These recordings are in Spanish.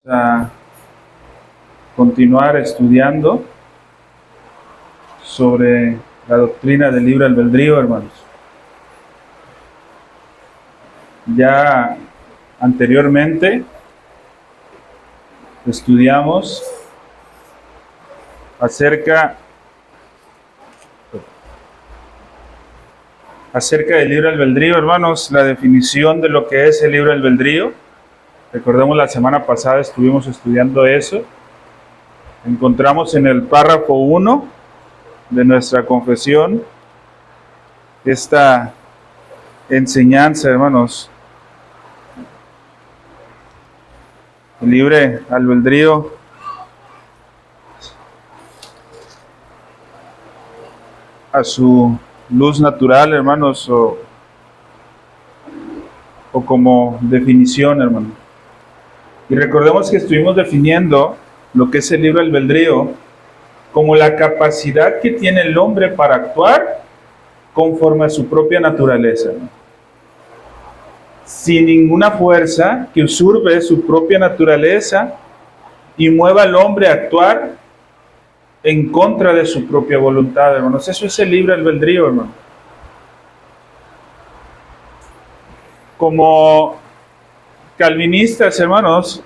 A continuar estudiando sobre la doctrina del libre albedrío, hermanos. Ya anteriormente estudiamos acerca del libre albedrío, hermanos, la definición de lo que es el libre albedrío. Recordemos, la semana pasada estuvimos estudiando eso. Encontramos en el párrafo 1 de nuestra confesión esta enseñanza, hermanos. El libre albedrío a su luz natural, hermanos, o como definición, hermanos. Y recordemos que estuvimos definiendo lo que es el libre albedrío como la capacidad que tiene el hombre para actuar conforme a su propia naturaleza, ¿no? Sin ninguna fuerza que usurpe su propia naturaleza y mueva al hombre a actuar en contra de su propia voluntad, hermanos. Eso es el libre albedrío, hermano. Como calvinistas, hermanos,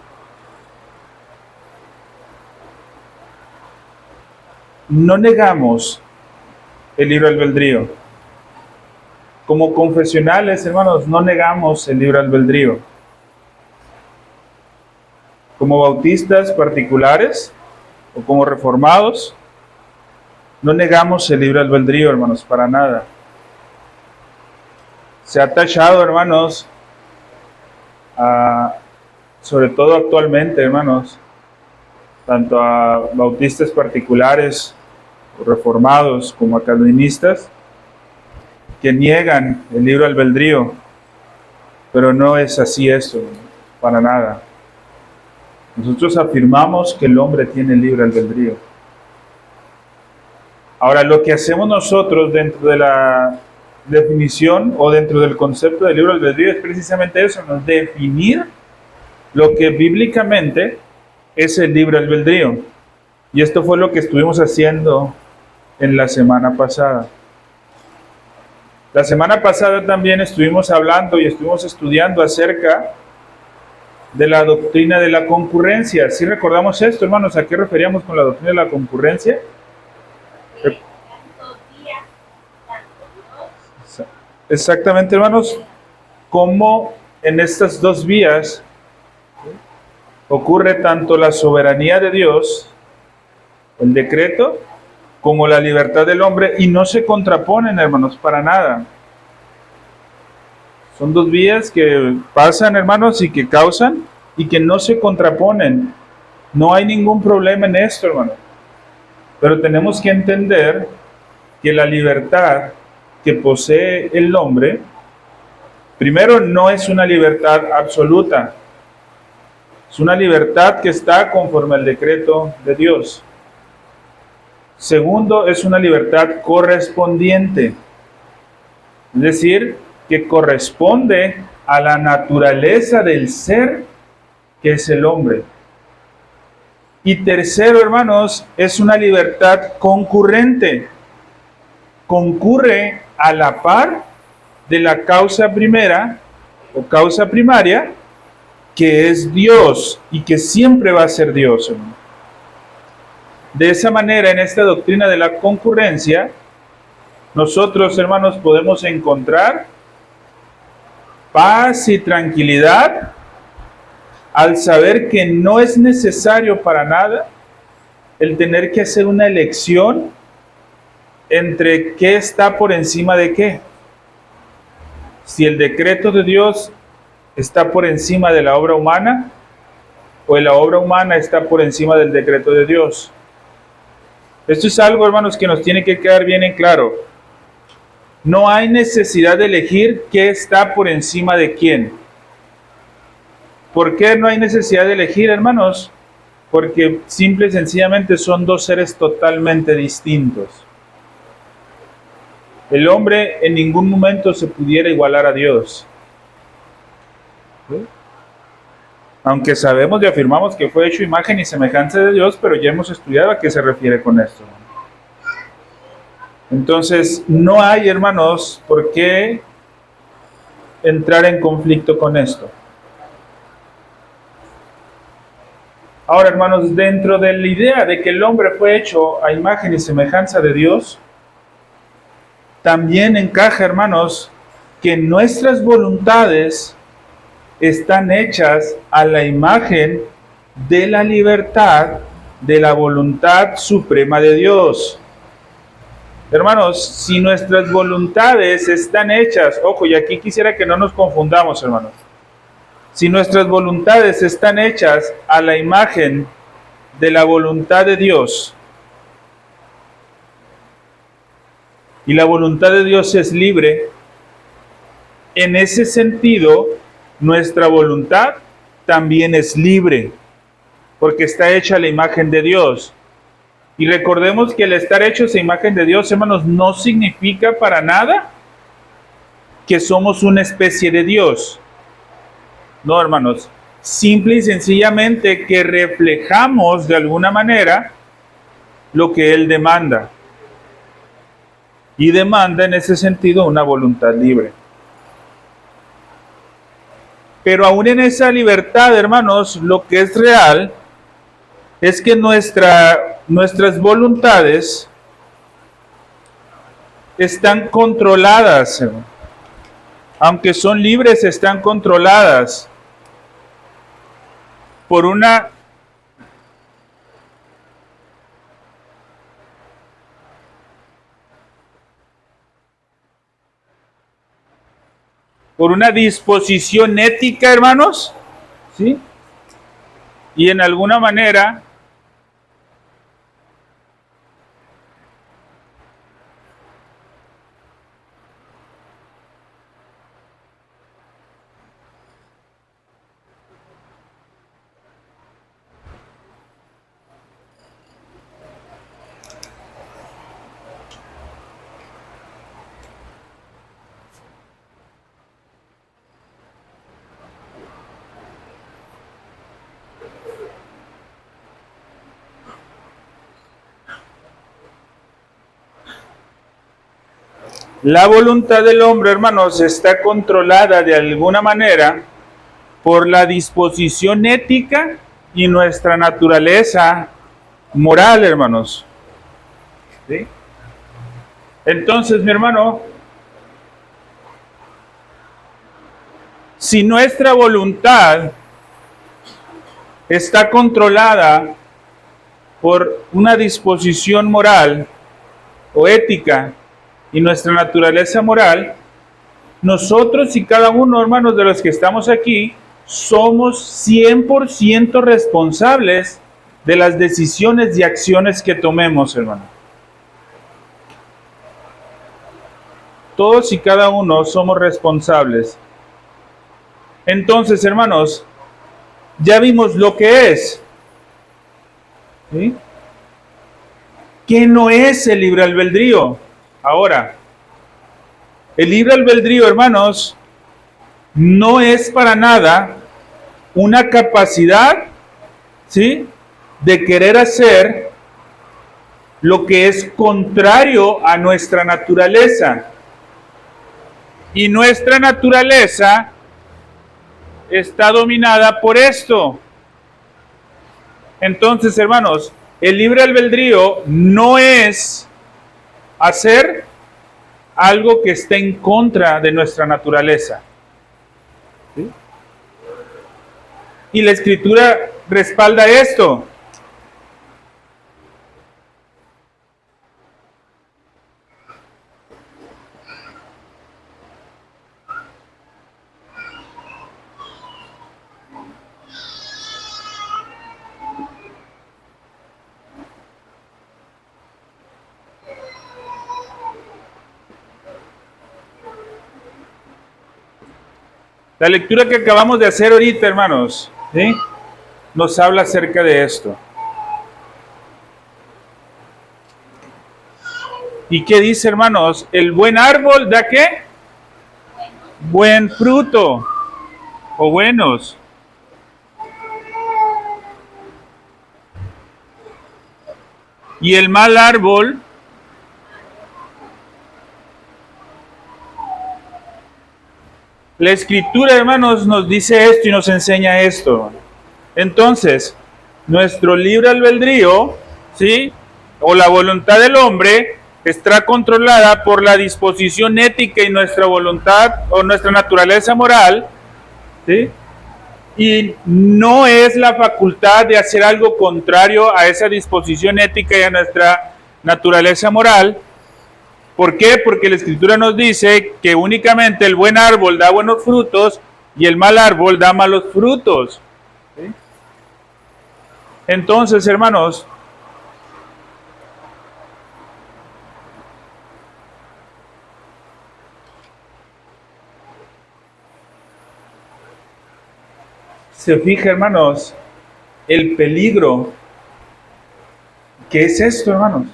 no negamos el libre albedrío. Como confesionales, hermanos, no negamos el libre albedrío. Como bautistas particulares o como reformados, no negamos el libre albedrío, hermanos, para nada. Se ha tachado, hermanos, sobre todo actualmente, hermanos, tanto a bautistas particulares o reformados como a calvinistas, que niegan el libre albedrío, pero no es así esto, para nada. Nosotros afirmamos que el hombre tiene libre albedrío. Ahora, lo que hacemos nosotros dentro de la definición o dentro del concepto de libre albedrío es precisamente eso, ¿no? Definir lo que bíblicamente es el libre albedrío. Y esto fue lo que estuvimos haciendo en la semana pasada. La semana pasada también estuvimos hablando y estuvimos estudiando acerca de la doctrina de la concurrencia. ¿Sí recordamos esto, hermanos? ¿A qué referíamos con la doctrina de la concurrencia? Exactamente, hermanos. Cómo en estas dos vías ocurre tanto la soberanía de Dios, el decreto, como la libertad del hombre, y no se contraponen, hermanos, para nada. Son dos vías que pasan, hermanos, y que causan, y que no se contraponen. No hay ningún problema en esto, hermanos. Pero tenemos que entender que la libertad que posee el hombre, primero, no es una libertad absoluta. Es una libertad que está conforme al decreto de Dios. Segundo, es una libertad correspondiente. Es decir, que corresponde a la naturaleza del ser que es el hombre. Y tercero, hermanos, es una libertad concurrente. Concurre a la par de la causa primera o causa primaria, que es Dios y que siempre va a ser Dios, hermano. De esa manera, en esta doctrina de la concurrencia, nosotros, hermanos, podemos encontrar paz y tranquilidad al saber que no es necesario para nada el tener que hacer una elección entre qué está por encima de qué. Si el decreto de Dios está por encima de la obra humana, o la obra humana está por encima del decreto de Dios. Esto es algo, hermanos, que nos tiene que quedar bien en claro. No hay necesidad de elegir qué está por encima de quién. ¿Por qué no hay necesidad de elegir, hermanos? Porque simple y sencillamente son dos seres totalmente distintos. El hombre en ningún momento se pudiera igualar a Dios. ¿Sí? Aunque sabemos y afirmamos que fue hecho imagen y semejanza de Dios, pero ya hemos estudiado a qué se refiere con esto. Entonces, no hay, hermanos, por qué entrar en conflicto con esto. Ahora, hermanos, dentro de la idea de que el hombre fue hecho a imagen y semejanza de Dios, también encaja, hermanos, que nuestras voluntades están hechas a la imagen de la libertad, de la voluntad suprema de Dios. Hermanos, si nuestras voluntades están hechas, ojo, y aquí quisiera que no nos confundamos, hermanos. Si nuestras voluntades están hechas a la imagen de la voluntad de Dios, y la voluntad de Dios es libre, en ese sentido, nuestra voluntad también es libre, porque está hecha a la imagen de Dios. Y recordemos que el estar hecho a esa imagen de Dios, hermanos, no significa para nada que somos una especie de Dios. No, hermanos, simple y sencillamente que reflejamos de alguna manera lo que Él demanda. Y demanda en ese sentido una voluntad libre. Pero aún en esa libertad, hermanos, lo que es real es que nuestras voluntades están controladas, aunque son libres, están controladas por una disposición ética, hermanos, ¿sí? Y en alguna manera la voluntad del hombre, hermanos, está controlada de alguna manera por la disposición ética y nuestra naturaleza moral, hermanos. ¿Sí? Entonces, mi hermano, si nuestra voluntad está controlada por una disposición moral o ética y nuestra naturaleza moral, nosotros y cada uno, hermanos, de los que estamos aquí, somos 100% responsables de las decisiones y acciones que tomemos, hermano. Todos y cada uno somos responsables. Entonces, hermanos, ya vimos lo que es. ¿Sí? ¿Qué no es el libre albedrío? Ahora, el libre albedrío, hermanos, no es para nada una capacidad, ¿sí?, de querer hacer lo que es contrario a nuestra naturaleza. Y nuestra naturaleza está dominada por esto. Entonces, hermanos, el libre albedrío no es hacer algo que esté en contra de nuestra naturaleza. ¿Sí? Y la Escritura respalda esto. La lectura que acabamos de hacer ahorita, hermanos, ¿sí?, nos habla acerca de esto. ¿Y qué dice, hermanos? El buen árbol da ¿qué? Buen fruto, o buenos. Y el mal árbol la Escritura, hermanos, nos dice esto y nos enseña esto. Entonces, nuestro libre albedrío, ¿sí? O la voluntad del hombre está controlada por la disposición ética y nuestra voluntad o nuestra naturaleza moral, ¿sí? Y no es la facultad de hacer algo contrario a esa disposición ética y a nuestra naturaleza moral. ¿Por qué? Porque la Escritura nos dice que únicamente el buen árbol da buenos frutos y el mal árbol da malos frutos. ¿Sí? Entonces, hermanos, se fija, hermanos, el peligro. ¿Qué es esto, hermanos?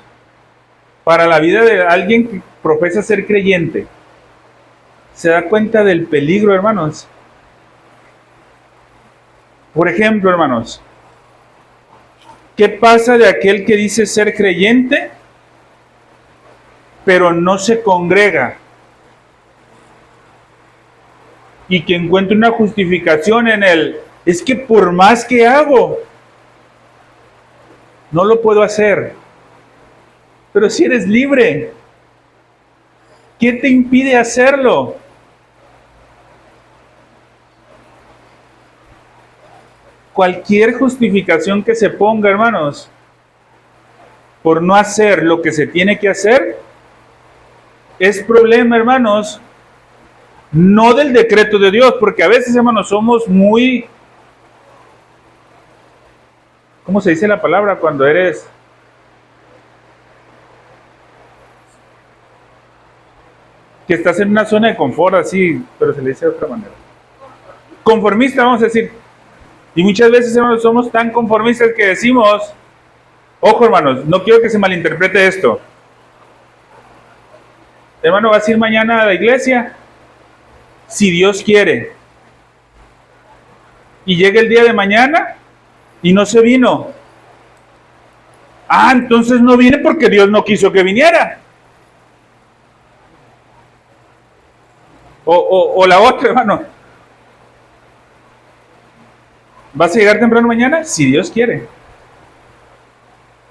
Para la vida de alguien que profesa ser creyente, se da cuenta del peligro, hermanos. Por ejemplo, hermanos, ¿qué pasa de aquel que dice ser creyente, pero no se congrega? Y que encuentra una justificación en él. Es que por más que hago, no lo puedo hacer. Pero si eres libre, ¿qué te impide hacerlo? Cualquier justificación que se ponga, hermanos, por no hacer lo que se tiene que hacer, es problema, hermanos, no del decreto de Dios, porque a veces, hermanos, somos muy, ¿cómo se dice la palabra cuando eres? Que estás en una zona de confort así, pero se le dice de otra manera. Conformista, vamos a decir. Y muchas veces, hermanos, somos tan conformistas que decimos, ojo, hermanos, no quiero que se malinterprete esto. Hermano, ¿vas a ir mañana a la iglesia? Si Dios quiere. Y llega el día de mañana y no se vino. Ah, entonces no viene porque Dios no quiso que viniera. O la otra, hermano. ¿Vas a llegar temprano mañana? Si Dios quiere.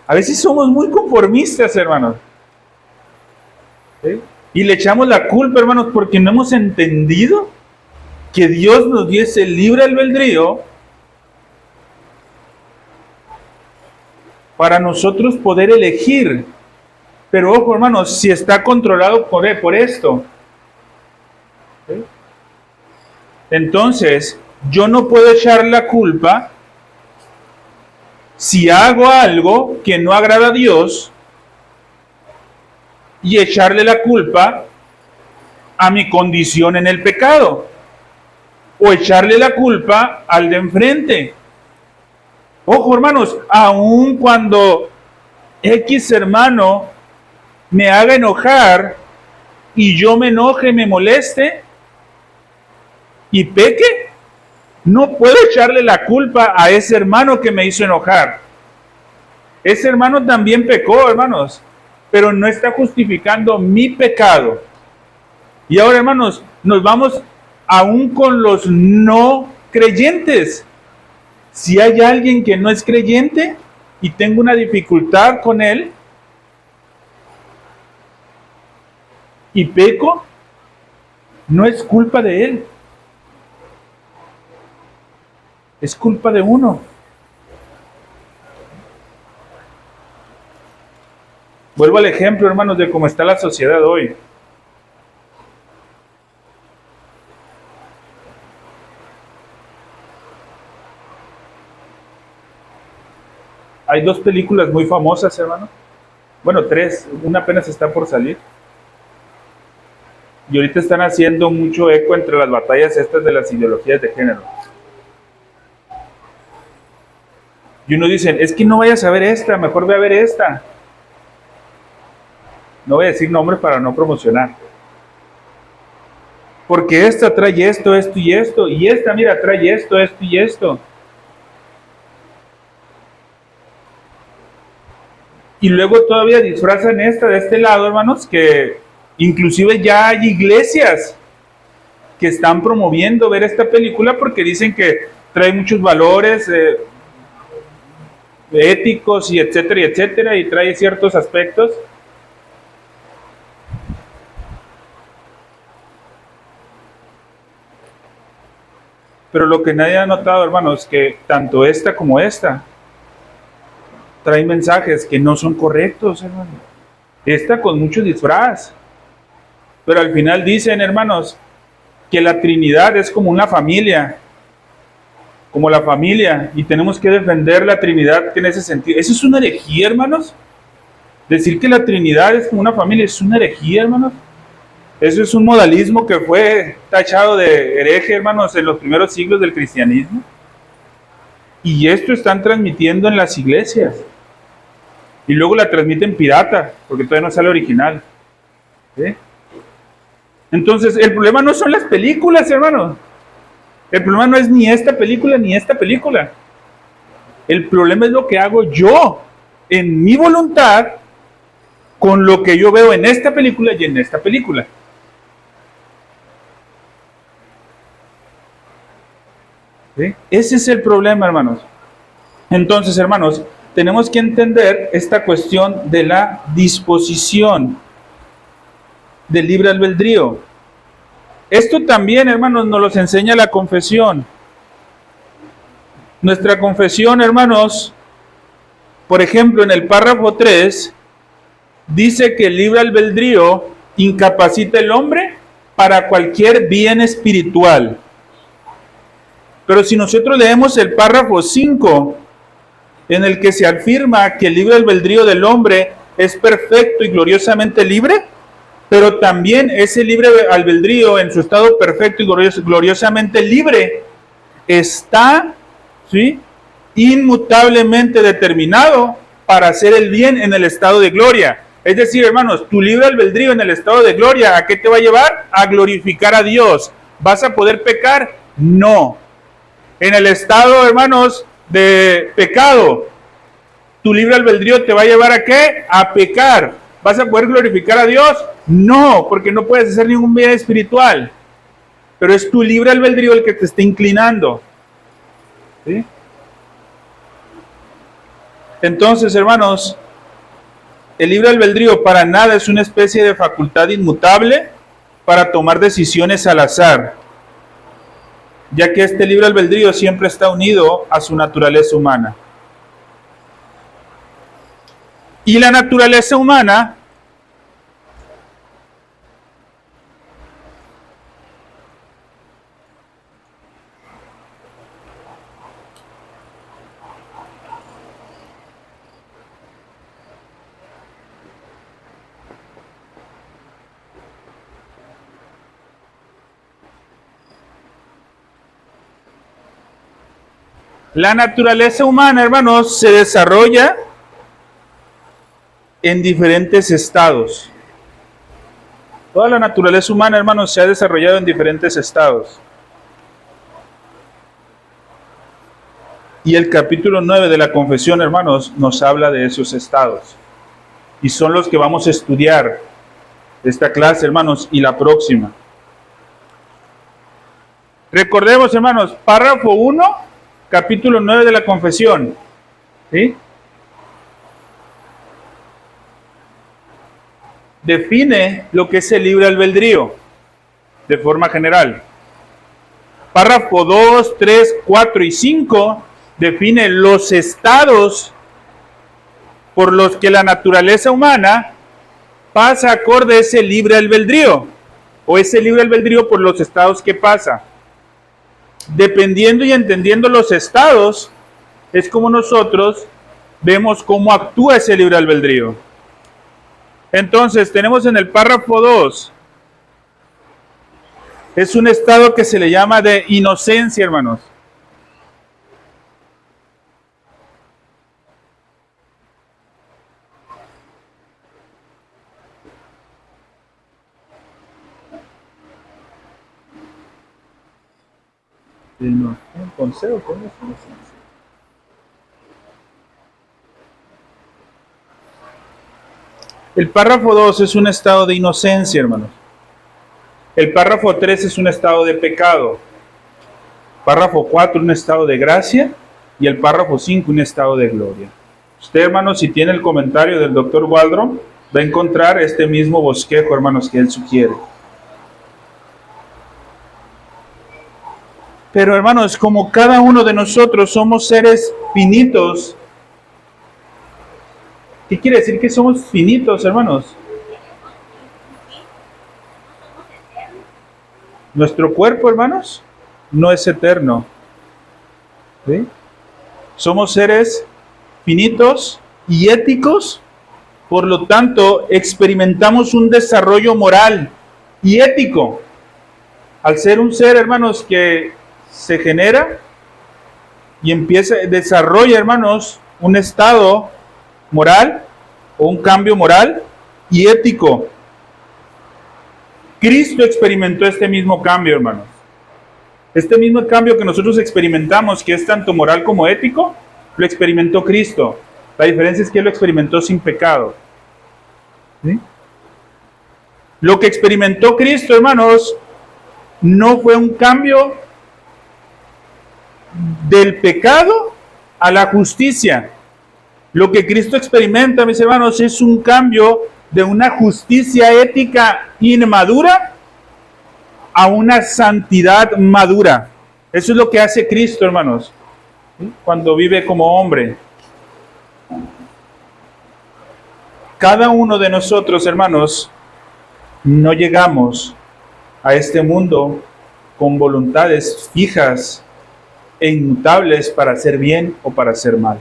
A veces somos muy conformistas, hermanos. ¿Sí? Y le echamos la culpa, hermanos, porque no hemos entendido que Dios nos dio ese libre albedrío para nosotros poder elegir. Pero ojo, hermanos, si está controlado por esto. ¿Sí? Entonces, yo no puedo echar la culpa si hago algo que no agrada a Dios y echarle la culpa a mi condición en el pecado o echarle la culpa al de enfrente. Ojo, hermanos, aun cuando X hermano me haga enojar y yo me enoje, me moleste y peque, no puedo echarle la culpa a ese hermano que me hizo enojar. Ese hermano también pecó, hermanos, pero no está justificando mi pecado. Y ahora, hermanos, nos vamos aún con los no creyentes. Si hay alguien que no es creyente y tengo una dificultad con él y peco, no es culpa de él. Es culpa de uno. Vuelvo al ejemplo, hermanos, de cómo está la sociedad hoy. Hay dos películas muy famosas, hermano. Bueno, tres. Una apenas está por salir. Y ahorita están haciendo mucho eco entre las batallas estas de las ideologías de género. Y uno dice, es que no vayas a ver esta, mejor ve a ver esta. No voy a decir nombres para no promocionar. Porque esta trae esto, esto y esto. Y esta, mira, trae esto, esto y esto. Y luego todavía disfrazan esta de este lado, hermanos, que inclusive ya hay iglesias que están promoviendo ver esta película porque dicen que trae muchos valores éticos y etcétera, y trae ciertos aspectos. Pero lo que nadie ha notado, hermanos, que tanto esta como esta trae mensajes que no son correctos, hermano. Esta con mucho disfraz. Pero al final dicen, hermanos, que la Trinidad es como una familia, como la familia, y tenemos que defender la Trinidad en ese sentido. ¿Eso es una herejía, hermanos? Decir que la Trinidad es como una familia es una herejía, hermanos. Eso es un modalismo que fue tachado de hereje, hermanos, en los primeros siglos del cristianismo. Y esto están transmitiendo en las iglesias. Y luego la transmiten pirata, porque todavía no sale original. ¿Sí? Entonces, el problema no son las películas, hermanos. El problema no es ni esta película ni esta película. El problema es lo que hago yo en mi voluntad con lo que yo veo en esta película y en esta película. ¿Sí? Ese es el problema, hermanos. Entonces, hermanos, tenemos que entender esta cuestión de la disposición del libre albedrío. Esto también, hermanos, nos lo enseña la confesión. Nuestra confesión, hermanos, por ejemplo, en el párrafo 3, dice que el libre albedrío incapacita al hombre para cualquier bien espiritual. Pero si nosotros leemos el párrafo 5, en el que se afirma que el libre albedrío del hombre es perfecto y gloriosamente libre, pero también ese libre albedrío en su estado perfecto y gloriosamente libre está, ¿sí?, inmutablemente determinado para hacer el bien en el estado de gloria. Es decir, hermanos, tu libre albedrío en el estado de gloria, ¿a qué te va a llevar? A glorificar a Dios. ¿Vas a poder pecar? No. En el estado, hermanos, de pecado, tu libre albedrío te va a llevar ¿a qué? A pecar. ¿Vas a poder glorificar a Dios? No, porque no puedes hacer ningún bien espiritual. Pero es tu libre albedrío el que te está inclinando. ¿Sí? Entonces, hermanos, el libre albedrío para nada es una especie de facultad inmutable para tomar decisiones al azar, ya que este libre albedrío siempre está unido a su naturaleza humana. Y la naturaleza humana hermanos, se desarrolla en diferentes estados. Toda la naturaleza humana, hermanos, se ha desarrollado en diferentes estados. Y el capítulo 9 de la confesión, hermanos, nos habla de esos estados. Y son los que vamos a estudiar esta clase, hermanos, y la próxima. Recordemos, hermanos, párrafo 1, capítulo 9 de la confesión. ¿Sí? Define lo que es el libre albedrío de forma general. Párrafo 2, 3, 4 y 5 define los estados por los que la naturaleza humana pasa acorde a ese libre albedrío, o ese libre albedrío por los estados que pasa. Dependiendo y entendiendo los estados, es como nosotros vemos cómo actúa ese libre albedrío. Entonces, tenemos en el párrafo 2, es un estado que se le llama de inocencia, hermanos. El párrafo 2 es un estado de inocencia, hermanos. El párrafo 3 es un estado de pecado. Párrafo 4 un estado de gracia. Y el párrafo 5 un estado de gloria. Usted, hermanos, si tiene el comentario del Dr. Waldron, va a encontrar este mismo bosquejo, hermanos, que él sugiere. Pero, hermanos, como cada uno de nosotros somos seres finitos, ¿qué quiere decir que somos finitos, hermanos? Nuestro cuerpo, hermanos, no es eterno. ¿Sí? Somos seres finitos y éticos, por lo tanto, experimentamos un desarrollo moral y ético. Al ser un ser, hermanos, que se genera y desarrolla, hermanos, un estado moral o un cambio moral y ético. Cristo experimentó este mismo cambio, hermanos. Este mismo cambio que nosotros experimentamos, que es tanto moral como ético, lo experimentó Cristo. La diferencia es que Él lo experimentó sin pecado. ¿Sí? Lo que experimentó Cristo, hermanos, no fue un cambio del pecado a la justicia. Lo que Cristo experimenta, mis hermanos, es un cambio de una justicia ética inmadura a una santidad madura. Eso es lo que hace Cristo, hermanos, cuando vive como hombre. Cada uno de nosotros, hermanos, no llegamos a este mundo con voluntades fijas e inmutables para hacer bien o para hacer mal.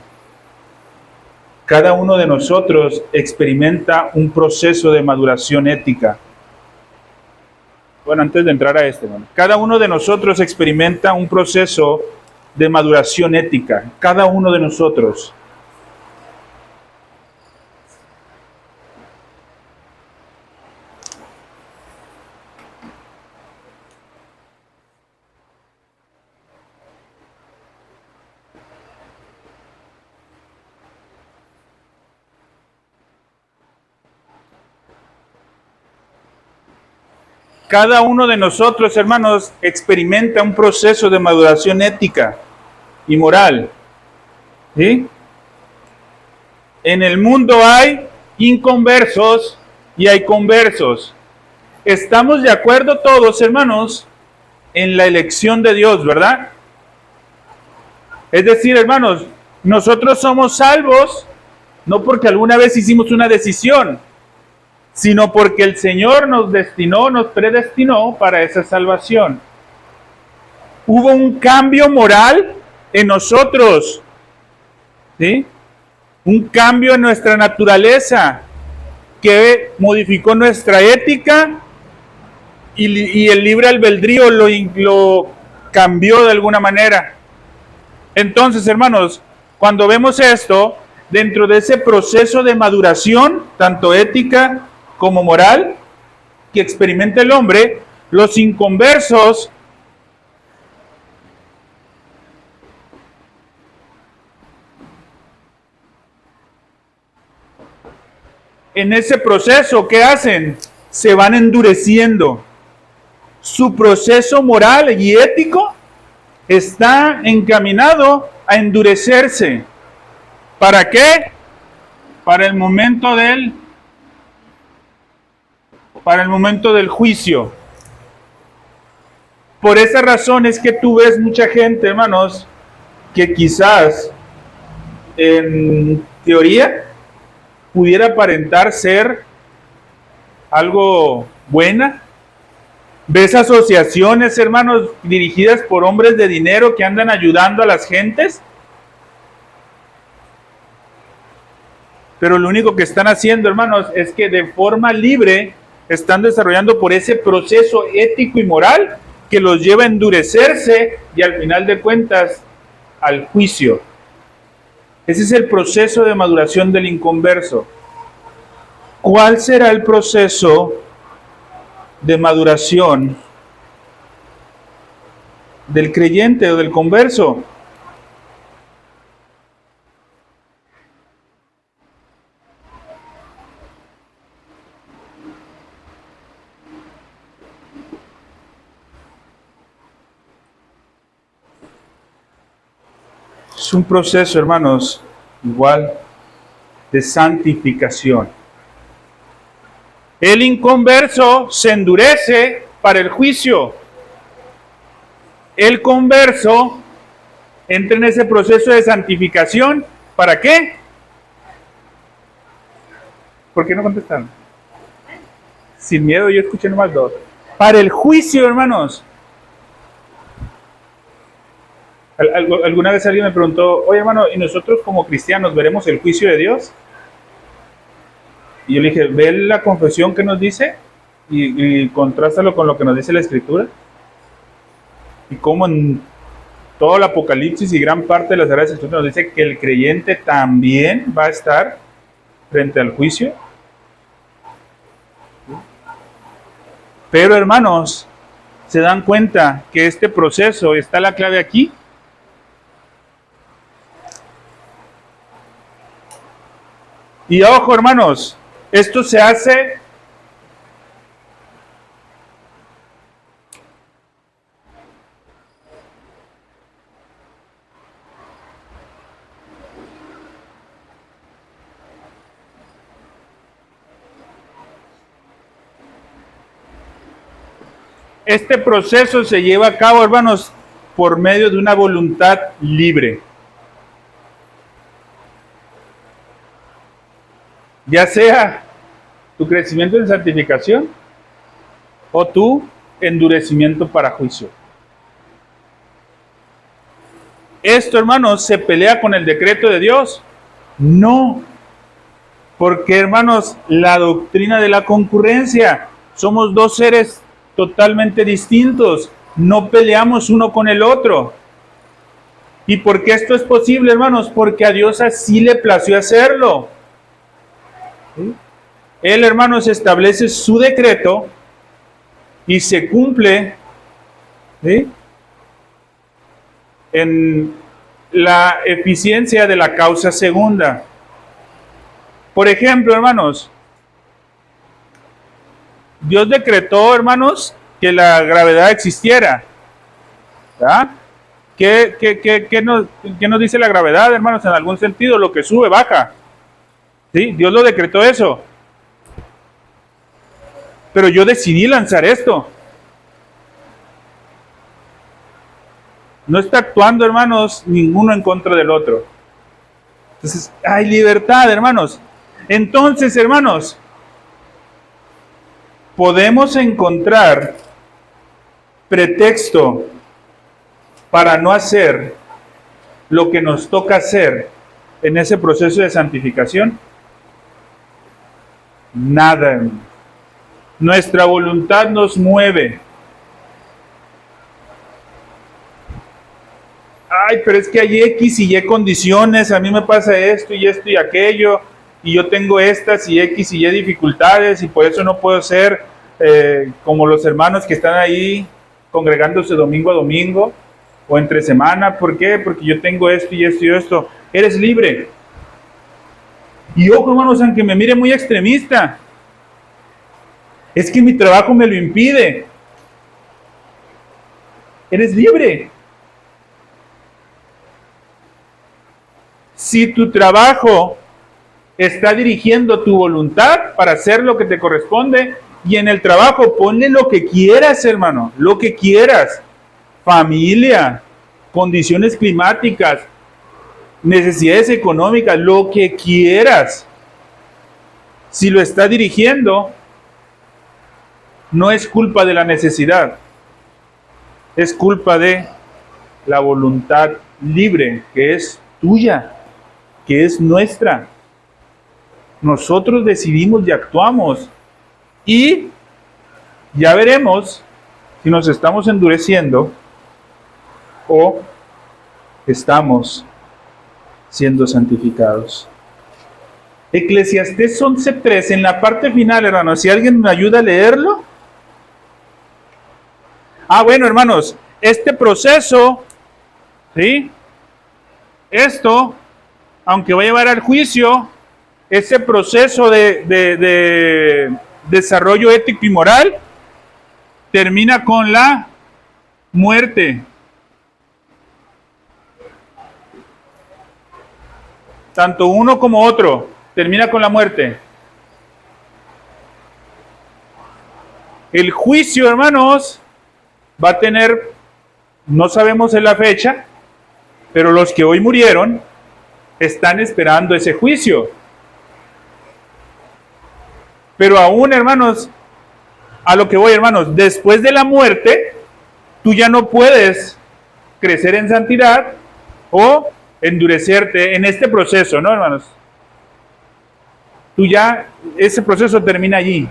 Cada uno de nosotros experimenta un proceso de maduración ética. Bueno, antes de entrar a cada uno de nosotros experimenta un proceso de maduración ética. Cada uno de nosotros. Cada uno de nosotros, hermanos, experimenta un proceso de maduración ética y moral. ¿Sí? En el mundo hay inconversos y hay conversos. Estamos de acuerdo todos, hermanos, en la elección de Dios, ¿verdad? Es decir, hermanos, nosotros somos salvos no porque alguna vez hicimos una decisión, sino porque el Señor nos predestinó para esa salvación. Hubo un cambio moral en nosotros, ¿sí? Un cambio en nuestra naturaleza que modificó nuestra ética y el libre albedrío lo cambió de alguna manera. Entonces, hermanos, cuando vemos esto, dentro de ese proceso de maduración, tanto ética como moral, que experimenta el hombre, los inconversos en ese proceso, ¿qué hacen? Se van endureciendo. Su proceso moral y ético está encaminado a endurecerse. ¿Para qué? Para el momento del juicio. Por esa razón es que tú ves mucha gente, hermanos, que quizás en teoría pudiera aparentar ser algo buena. Ves asociaciones, hermanos, dirigidas por hombres de dinero que andan ayudando a las gentes, pero lo único que están haciendo, hermanos, es que de forma libre están desarrollando por ese proceso ético y moral que los lleva a endurecerse y al final de cuentas al juicio. Ese es el proceso de maduración del inconverso. ¿Cuál será el proceso de maduración del creyente o del converso? Es un proceso, hermanos, igual de santificación. El inconverso se endurece para el juicio. El converso entra en ese proceso de santificación. ¿Para qué? ¿Por qué no contestan? Sin miedo, yo escuché nomás dos. Para el juicio, hermanos. Alguna vez alguien me preguntó, oye hermano, ¿y nosotros como cristianos veremos el juicio de Dios? Y yo le dije, ve la confesión que nos dice y contrástalo con lo que nos dice la Escritura. Y cómo en todo el Apocalipsis y gran parte de las Sagradas Escrituras nos dice que el creyente también va a estar frente al juicio. Pero hermanos, ¿se dan cuenta que este proceso está la clave aquí? Y ojo, hermanos, esto se hace este proceso se lleva a cabo, hermanos, por medio de una voluntad libre. Ya sea tu crecimiento en santificación o tu endurecimiento para juicio. ¿Esto, hermanos, se pelea con el decreto de Dios? No. Porque, hermanos, la doctrina de la concurrencia, somos dos seres totalmente distintos. No peleamos uno con el otro. ¿Y por qué esto es posible, hermanos? Porque a Dios así le plació hacerlo. ¿Sí? Él, hermanos, establece su decreto y se cumple, ¿sí?, en la eficiencia de la causa segunda. Por ejemplo, hermanos, Dios decretó, hermanos, que la gravedad existiera. ¿Verdad? ¿Qué nos dice la gravedad, hermanos? En algún sentido, lo que sube, baja. ¿Sí? Dios lo decretó eso. Pero yo decidí lanzar esto. No está actuando, hermanos, ninguno en contra del otro. Entonces, hay libertad, hermanos. Entonces, hermanos, podemos encontrar pretexto para no hacer lo que nos toca hacer en ese proceso de santificación. Nada. Nuestra voluntad nos mueve. Ay, pero es que hay X y Y condiciones, a mí me pasa esto y aquello, y yo tengo estas y X y Y dificultades, y por eso no puedo ser como los hermanos que están ahí congregándose domingo a domingo, o entre semana. ¿Por qué? Porque yo tengo esto y esto y esto. Eres libre. Y ojo, hermanos, aunque me mire muy extremista, es que mi trabajo me lo impide. Eres libre. Si tu trabajo está dirigiendo tu voluntad para hacer lo que te corresponde, y en el trabajo ponle lo que quieras, hermano, lo que quieras. Familia, condiciones climáticas, necesidades económicas, lo que quieras. Si lo está dirigiendo, no es culpa de la necesidad, es culpa de la voluntad libre, que es tuya, que es nuestra. Nosotros decidimos y actuamos, y ya veremos si nos estamos endureciendo o estamos siendo santificados. Eclesiastés 11:3, en la parte final, hermanos, si alguien me ayuda a leerlo. Bueno, hermanos, este proceso, ¿sí?, esto, aunque va a llevar al juicio, ese proceso de desarrollo ético y moral termina con la muerte. tanto uno como otro, termina con la muerte. El juicio, hermanos, va a tener, no sabemos en la fecha, pero los que hoy murieron están esperando ese juicio. Pero aún, hermanos, a lo que voy, hermanos, después de la muerte, tú ya no puedes crecer en santidad o endurecerte en este proceso, ¿no, hermanos? Tú ya, ese proceso termina allí.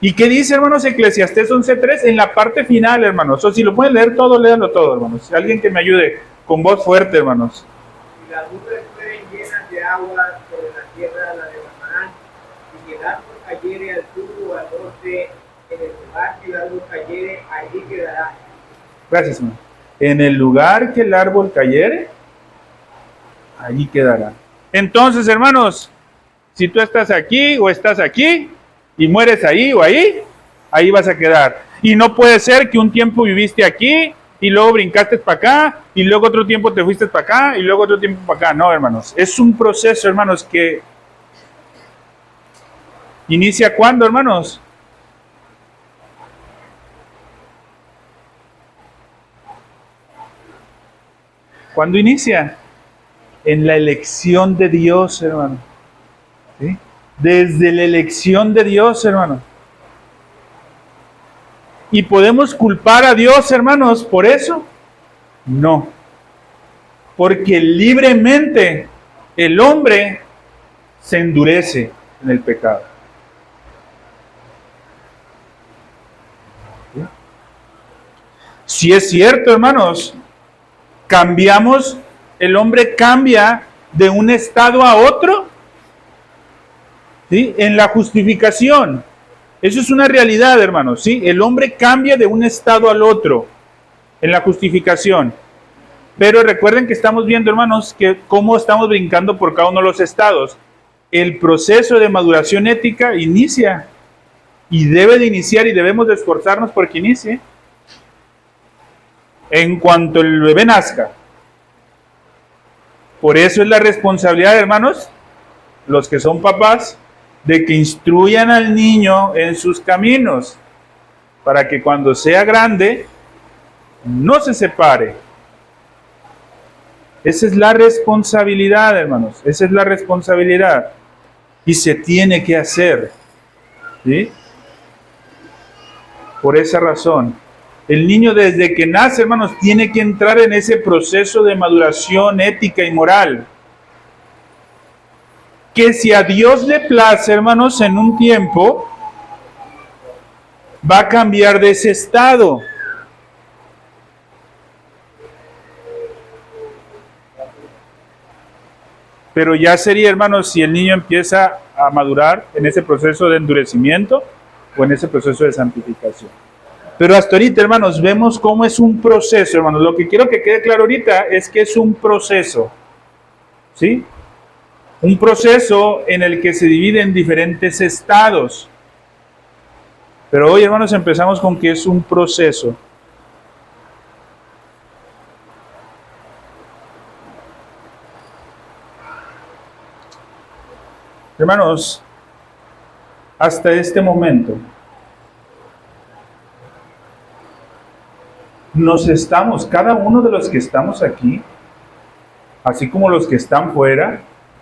¿Y qué dice, hermanos, Eclesiastés 11:3? En la parte final, hermanos. O si lo pueden leer todo, léanlo todo, hermanos. Alguien que me ayude con voz fuerte, hermanos. Y las nubes fueren llenas de agua sobre la tierra, la derramarán. Y el árbol cayere al sur o al norte, en el lugar que el árbol cayere, allí quedará. Gracias, hermano. En el lugar que el árbol cayere, allí quedará. Entonces, hermanos, si tú estás aquí o estás aquí y mueres ahí o ahí, ahí vas a quedar. Y no puede ser que un tiempo viviste aquí y luego brincaste para acá y luego otro tiempo te fuiste para acá y luego otro tiempo para acá. No, hermanos. Es un proceso, hermanos, que inicia ¿cuándo, hermanos? ¿Cuándo inicia? En la elección de Dios, hermano. ¿Sí? Desde la elección de Dios, hermano. ¿Y podemos culpar a Dios, hermanos, por eso? No. Porque libremente el hombre se endurece en el pecado. ¿Sí? Si es cierto, hermanos, cambiamos, el hombre cambia de un estado a otro, ¿sí? En la justificación. Eso es una realidad, hermanos, ¿sí? El hombre cambia de un estado al otro en la justificación. Pero recuerden que estamos viendo, hermanos, que cómo estamos brincando por cada uno de los estados. El proceso de maduración ética inicia y debe de iniciar y debemos de esforzarnos porque inicie en cuanto el bebé nazca. Por eso es la responsabilidad, hermanos, los que son papás, de que instruyan al niño en sus caminos, para que cuando sea grande no se separe. Esa es la responsabilidad, hermanos, esa es la responsabilidad. Y se tiene que hacer, ¿sí? Por esa razón. El niño desde que nace, hermanos, tiene que entrar en ese proceso de maduración ética y moral. Que si a Dios le place, hermanos, en un tiempo, va a cambiar de ese estado. Pero ya sería, hermanos, si el niño empieza a madurar en ese proceso de endurecimiento o en ese proceso de santificación. Pero hasta ahorita, hermanos, vemos cómo es un proceso, hermanos. Lo que quiero que quede claro ahorita es que es un proceso, ¿sí? Un proceso en el que se divide en diferentes estados. Pero hoy, hermanos, empezamos con que es un proceso. Hermanos, hasta este momento, cada uno de los que estamos aquí, así como los que están fuera,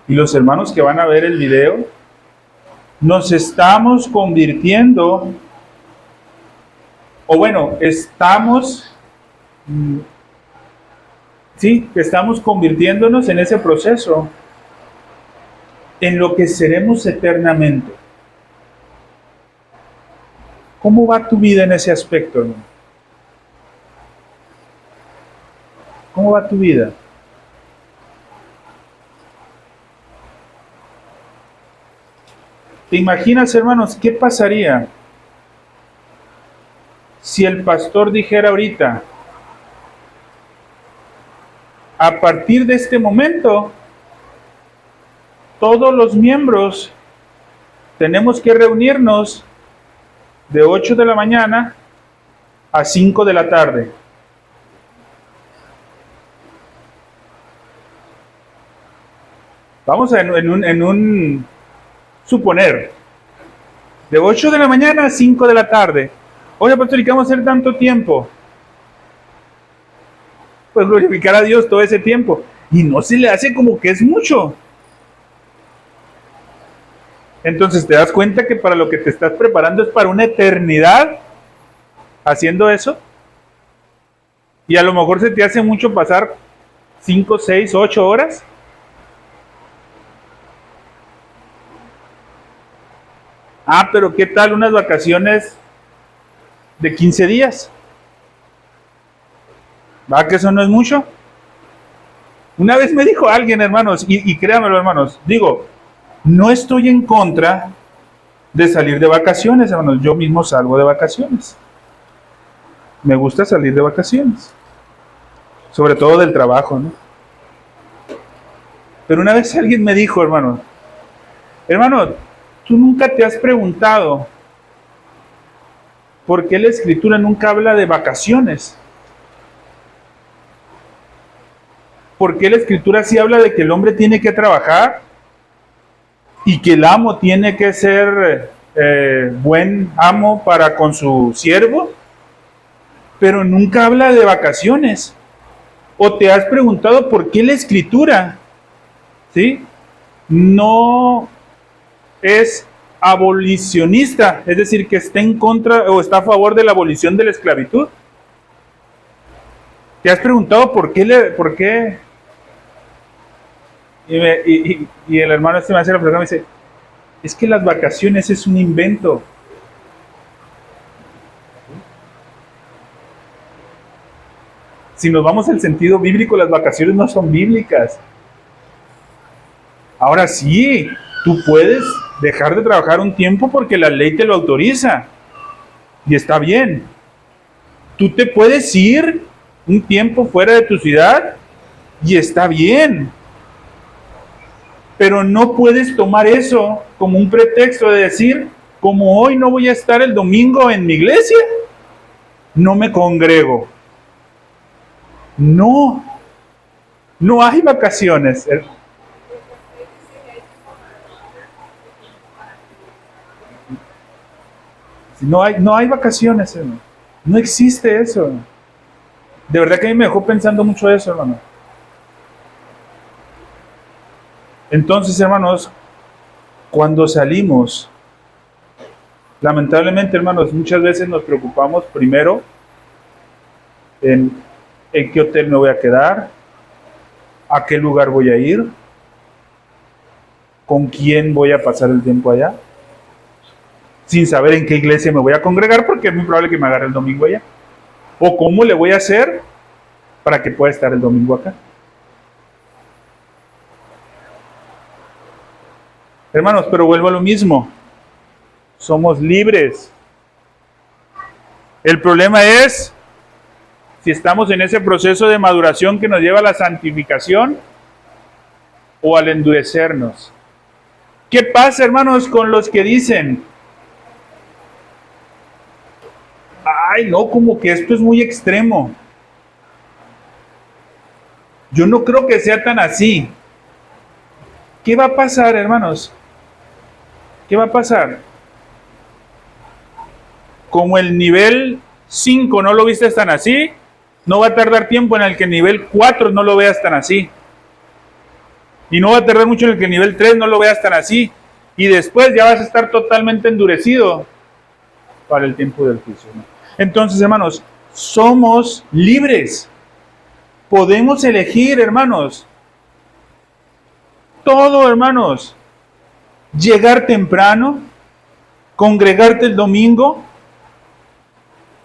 y los hermanos que van a ver el video, nos estamos convirtiendo, o bueno, estamos convirtiéndonos en ese proceso, en lo que seremos eternamente. ¿Cómo va tu vida en ese aspecto, hermano? ¿Cómo va tu vida? ¿Te imaginas, hermanos, qué pasaría si el pastor dijera ahorita, a partir de este momento, todos los miembros tenemos que reunirnos de 8 de la mañana a 5 de la tarde? Vamos en un suponer, de 8 de la mañana a 5 de la tarde. Oye, pastor, ¿y qué vamos a hacer tanto tiempo? Pues glorificar a Dios todo ese tiempo. Y no se le hace como que es mucho. Entonces te das cuenta que para lo que te estás preparando es para una eternidad haciendo eso. Y a lo mejor se te hace mucho pasar 5, 6, 8 horas. Ah, pero ¿qué tal unas vacaciones de 15 días? ¿Va que eso no es mucho? Una vez me dijo alguien, hermanos, y créanmelo, hermanos, digo, no estoy en contra de salir de vacaciones, hermanos. Yo mismo salgo de vacaciones. Me gusta salir de vacaciones. Sobre todo del trabajo, ¿no? Pero una vez alguien me dijo, hermano, tú nunca te has preguntado por qué la Escritura nunca habla de vacaciones. ¿Por qué la Escritura sí habla de que el hombre tiene que trabajar y que el amo tiene que ser buen amo para con su siervo? Pero nunca habla de vacaciones. ¿O te has preguntado por qué la Escritura, ¿sí?, no es abolicionista? Es decir, que está en contra o está a favor de la abolición de la esclavitud. ¿Te has preguntado por qué? Y el hermano este me hace la pregunta, me dice, es que las vacaciones es un invento. Si nos vamos al sentido bíblico, las vacaciones no son bíblicas. Ahora sí, tú puedes dejar de trabajar un tiempo porque la ley te lo autoriza. Y está bien. Tú te puedes ir un tiempo fuera de tu ciudad y está bien. Pero no puedes tomar eso como un pretexto de decir, como hoy no voy a estar el domingo en mi iglesia, no me congrego. No, no hay vacaciones. No hay vacaciones, hermano. No existe eso. De verdad que a mí me dejó pensando mucho eso, hermano. Entonces, hermanos, cuando salimos, lamentablemente, hermanos, muchas veces nos preocupamos primero en qué hotel me voy a quedar, a qué lugar voy a ir, con quién voy a pasar el tiempo allá, sin saber en qué iglesia me voy a congregar, porque es muy probable que me agarre el domingo allá. O cómo le voy a hacer para que pueda estar el domingo acá. Hermanos, pero vuelvo a lo mismo. Somos libres. El problema es si estamos en ese proceso de maduración que nos lleva a la santificación o al endurecernos. ¿Qué pasa, hermanos, con los que dicen, ay, no, como que esto es muy extremo? Yo no creo que sea tan así. ¿Qué va a pasar, hermanos? ¿Qué va a pasar? Como el nivel 5 no lo viste tan así, no va a tardar tiempo en el que el nivel 4 no lo veas tan así. Y no va a tardar mucho en el que el nivel 3 no lo veas tan así. Y después ya vas a estar totalmente endurecido para el tiempo del juicio, ¿no? Entonces, hermanos, somos libres. Podemos elegir, hermanos. Todo, hermanos. Llegar temprano, congregarte el domingo,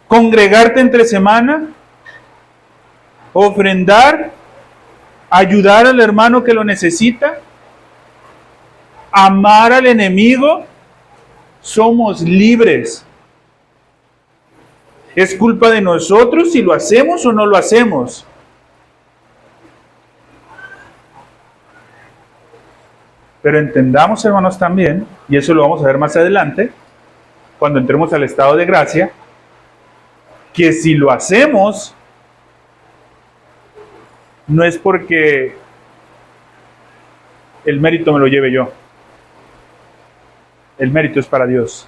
congregarte entre semana, ofrendar, ayudar al hermano que lo necesita, amar al enemigo. Somos libres. Es culpa de nosotros si lo hacemos o no lo hacemos. Pero entendamos, hermanos, también, y eso lo vamos a ver más adelante, cuando entremos al estado de gracia, que si lo hacemos, no es porque el mérito me lo lleve yo. El mérito es para Dios.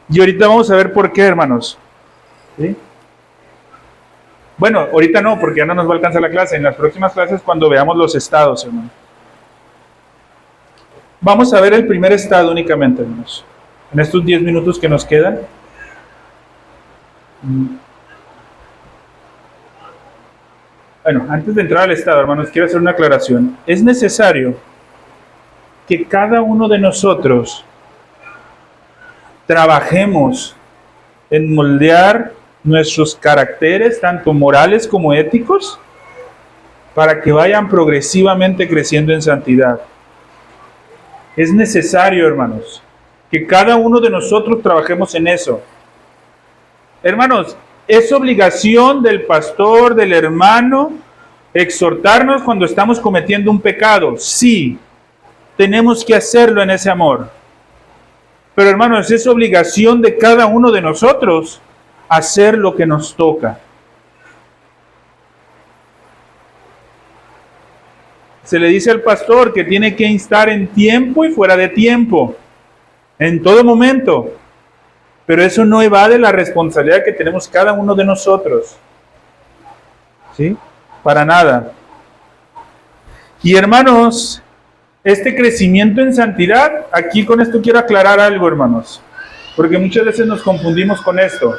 Y ahorita vamos a ver por qué, hermanos. ¿Sí? Bueno, ahorita no, porque ya no nos va a alcanzar la clase. En las próximas clases, cuando veamos los estados, hermanos. Vamos a ver el primer estado únicamente, hermanos. En estos 10 minutos que nos quedan. Bueno, antes de entrar al estado, hermanos, quiero hacer una aclaración. Es necesario que cada uno de nosotros trabajemos en moldear nuestros caracteres, tanto morales como éticos, para que vayan progresivamente creciendo en santidad. Es necesario, hermanos, que cada uno de nosotros trabajemos en eso. Hermanos, es obligación del pastor, del hermano, exhortarnos cuando estamos cometiendo un pecado. Sí, tenemos que hacerlo en ese amor. Pero hermanos, es obligación de cada uno de nosotros hacer lo que nos toca. Se le dice al pastor que tiene que instar en tiempo y fuera de tiempo, en todo momento. Pero eso no evade la responsabilidad que tenemos cada uno de nosotros. ¿Sí? Para nada. Y hermanos, este crecimiento en santidad, aquí con esto quiero aclarar algo, hermanos, porque muchas veces nos confundimos con esto.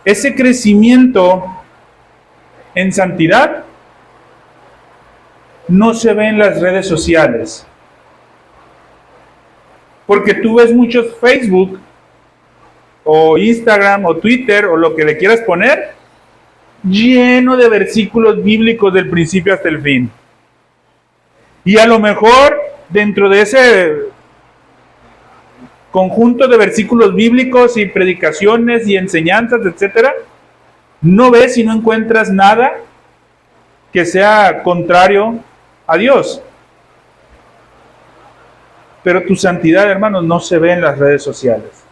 Ese crecimiento en santidad no se ve en las redes sociales. Porque tú ves muchos Facebook o Instagram o Twitter o lo que le quieras poner, lleno de versículos bíblicos del principio hasta el fin. Y a lo mejor dentro de ese conjunto de versículos bíblicos y predicaciones y enseñanzas, etcétera, no ves y no encuentras nada que sea contrario a Dios. Pero tu santidad, hermanos, no se ve en las redes sociales.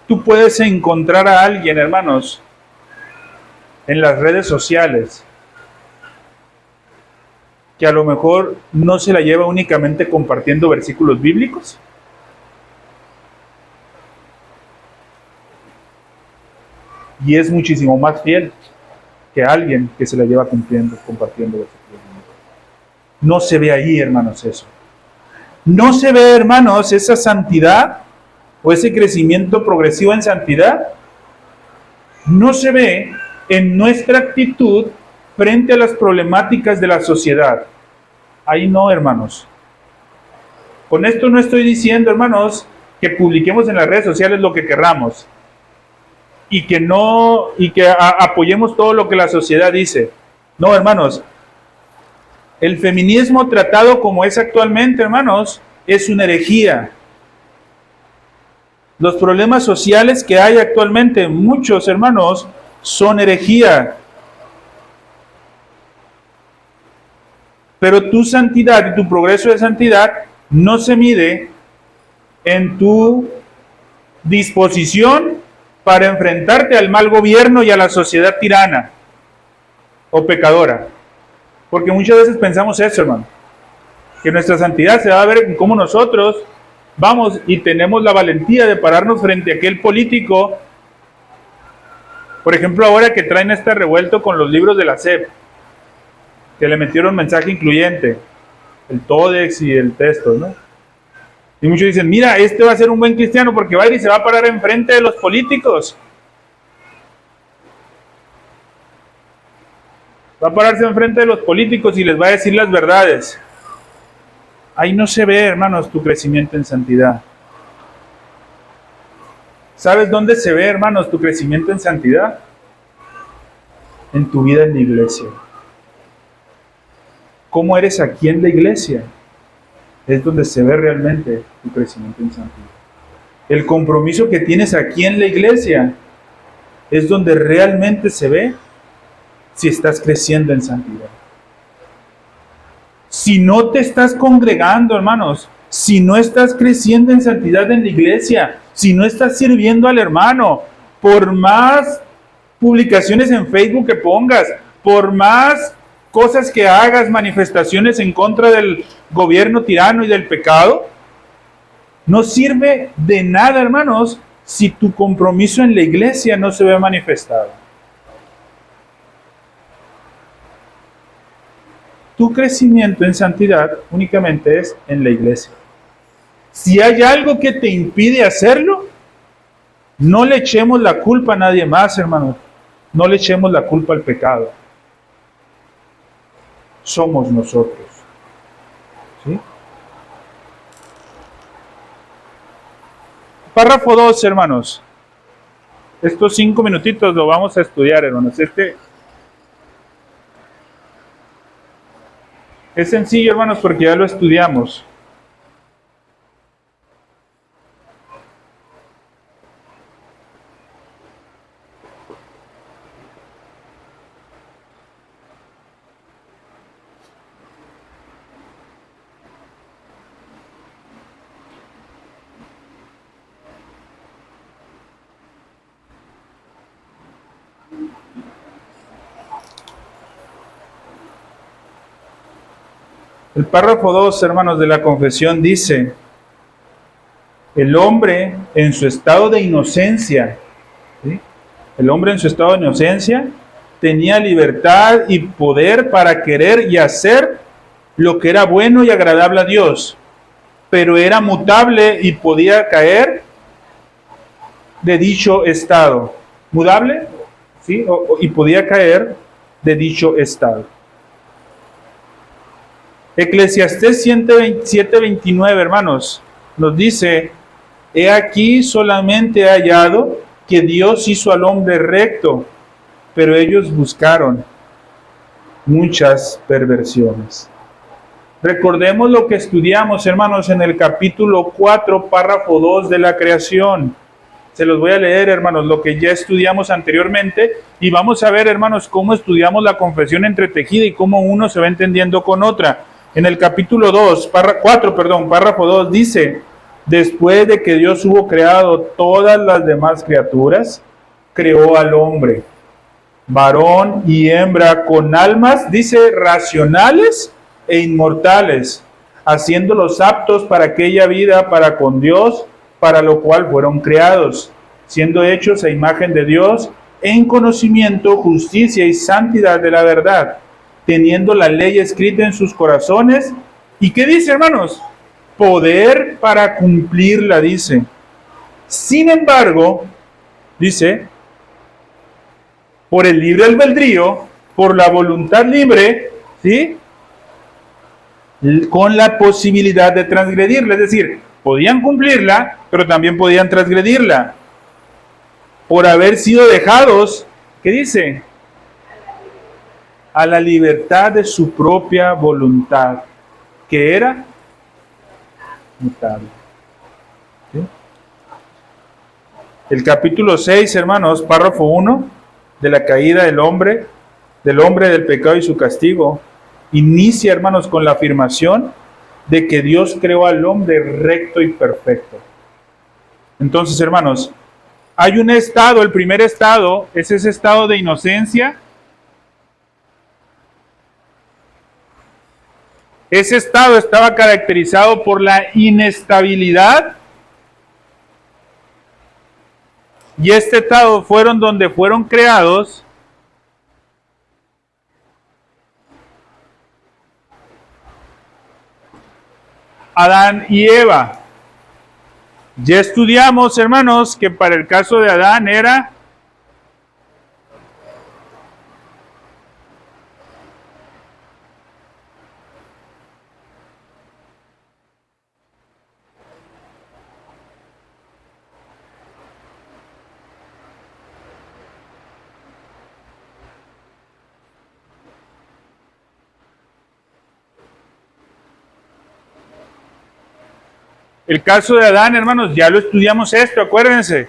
Tú puedes encontrar a alguien, hermanos, en las redes sociales, que a lo mejor no se la lleva únicamente compartiendo versículos bíblicos. Y es muchísimo más fiel que alguien que se la lleva compartiendo versículos bíblicos. No se ve ahí, hermanos, eso. No se ve, hermanos, esa santidad o ese crecimiento progresivo en santidad. No se ve en nuestra actitud frente a las problemáticas de la sociedad. Ahí no, hermanos. Con esto no estoy diciendo, hermanos, que publiquemos en las redes sociales lo que querramos y que apoyemos todo lo que la sociedad dice. No, hermanos. El feminismo tratado como es actualmente, hermanos, es una herejía. Los problemas sociales que hay actualmente, muchos, hermanos, son herejía. Pero tu santidad y tu progreso de santidad no se mide en tu disposición para enfrentarte al mal gobierno y a la sociedad tirana o pecadora. Porque muchas veces pensamos eso, hermano, que nuestra santidad se va a ver en cómo nosotros vamos y tenemos la valentía de pararnos frente a aquel político. Por ejemplo, ahora que traen este revuelto con los libros de la SEP, que le metieron mensaje incluyente, el Tódex y el texto, ¿no? Y muchos dicen, mira, este va a ser un buen cristiano porque va a ir y se va a parar enfrente de los políticos. Va a pararse enfrente de los políticos y les va a decir las verdades. Ahí no se ve, hermanos, tu crecimiento en santidad. ¿Sabes dónde se ve, hermanos, tu crecimiento en santidad? En tu vida en la iglesia. ¿Cómo eres aquí en la iglesia? Es donde se ve realmente tu crecimiento en santidad. El compromiso que tienes aquí en la iglesia es donde realmente se ve si estás creciendo en santidad. Si no te estás congregando, hermanos, si no estás creciendo en santidad en la iglesia, si no estás sirviendo al hermano, por más publicaciones en Facebook que pongas, por más cosas que hagas, manifestaciones en contra del gobierno tirano y del pecado, no sirve de nada, hermanos, si tu compromiso en la iglesia no se ve manifestado. Tu crecimiento en santidad únicamente es en la iglesia. Si hay algo que te impide hacerlo, no le echemos la culpa a nadie más, hermanos. No le echemos la culpa al pecado. Somos nosotros. ¿Sí? Párrafo 2, hermanos. Estos 5 minutitos lo vamos a estudiar, hermanos. Es sencillo, hermanos, porque ya lo estudiamos. El párrafo 2, hermanos, de la confesión dice: el hombre en su estado de inocencia, ¿sí? El hombre en su estado de inocencia tenía libertad y poder para querer y hacer lo que era bueno y agradable a Dios, pero era mutable y podía caer de dicho estado. ¿Mudable? ¿Sí? Y podía caer de dicho estado. Eclesiastés 7:29, hermanos, nos dice: he aquí solamente he hallado que Dios hizo al hombre recto, pero ellos buscaron muchas perversiones. Recordemos lo que estudiamos, hermanos, en el capítulo 4, párrafo 2 de la creación. Se los voy a leer, hermanos, lo que ya estudiamos anteriormente, y vamos a ver, hermanos, cómo estudiamos la confesión entretejida y cómo uno se va entendiendo con otra. En el capítulo 4, párrafo 2, dice: después de que Dios hubo creado todas las demás criaturas, creó al hombre, varón y hembra, con almas, dice, racionales e inmortales, haciéndolos aptos para aquella vida para con Dios, para lo cual fueron creados, siendo hechos a imagen de Dios, en conocimiento, justicia y santidad de la verdad, teniendo la ley escrita en sus corazones. ¿Y qué dice, hermanos? Poder para cumplirla, dice. Sin embargo, dice, por el libre albedrío, por la voluntad libre, ¿sí? Con la posibilidad de transgredirla. Es decir, podían cumplirla, pero también podían transgredirla. Por haber sido dejados, ¿qué dice? A la libertad de su propia voluntad, que era mutable. ¿Sí? El capítulo 6, hermanos, párrafo 1, de la caída del hombre, del pecado y su castigo, inicia, hermanos, con la afirmación de que Dios creó al hombre recto y perfecto. Entonces, hermanos, hay un estado, el primer estado es ese estado de inocencia. Ese estado estaba caracterizado por la inestabilidad, y este estado fueron donde fueron creados Adán y Eva. Ya estudiamos, hermanos, que para el caso de Adán era el caso de Adán, hermanos, ya lo estudiamos esto, acuérdense.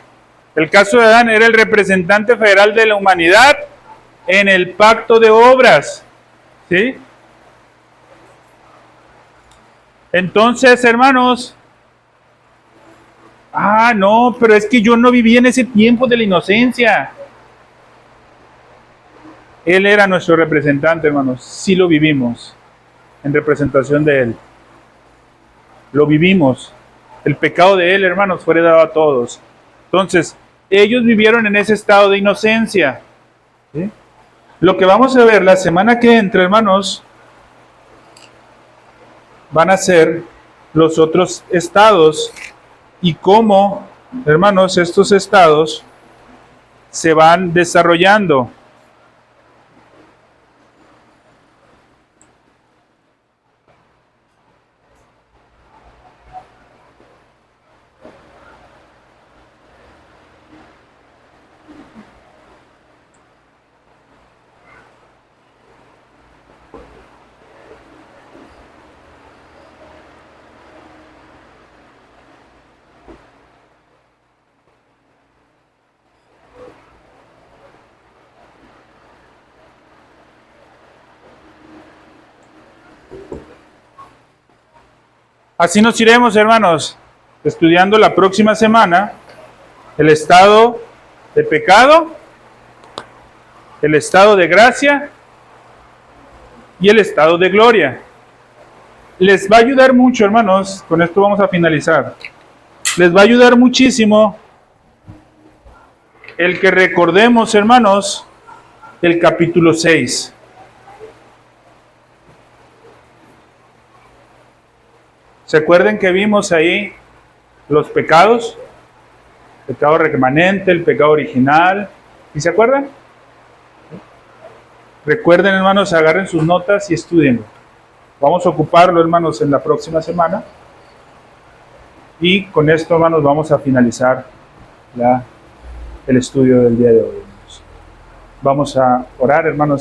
El caso de Adán era el representante federal de la humanidad en el pacto de obras. ¿Sí? Entonces, hermanos, no, pero es que yo no viví en ese tiempo de la inocencia. Él era nuestro representante, hermanos. Sí lo vivimos en representación de Él. Lo vivimos. El pecado de Él, hermanos, fue dado a todos. Entonces, ellos vivieron en ese estado de inocencia. ¿Sí? Lo que vamos a ver la semana que entra, hermanos, van a ser los otros estados y cómo, hermanos, estos estados se van desarrollando. Así nos iremos, hermanos, estudiando la próxima semana el estado de pecado, el estado de gracia y el estado de gloria. Les va a ayudar mucho, hermanos, con esto vamos a finalizar. Les va a ayudar muchísimo el que recordemos, hermanos, el capítulo 6. ¿Se acuerdan que vimos ahí los pecados? El pecado remanente, el pecado original. ¿Y se acuerdan? Recuerden, hermanos, agarren sus notas y estudienlo. Vamos a ocuparlo, hermanos, en la próxima semana. Y con esto, hermanos, vamos a finalizar el estudio del día de hoy. Vamos a orar, hermanos.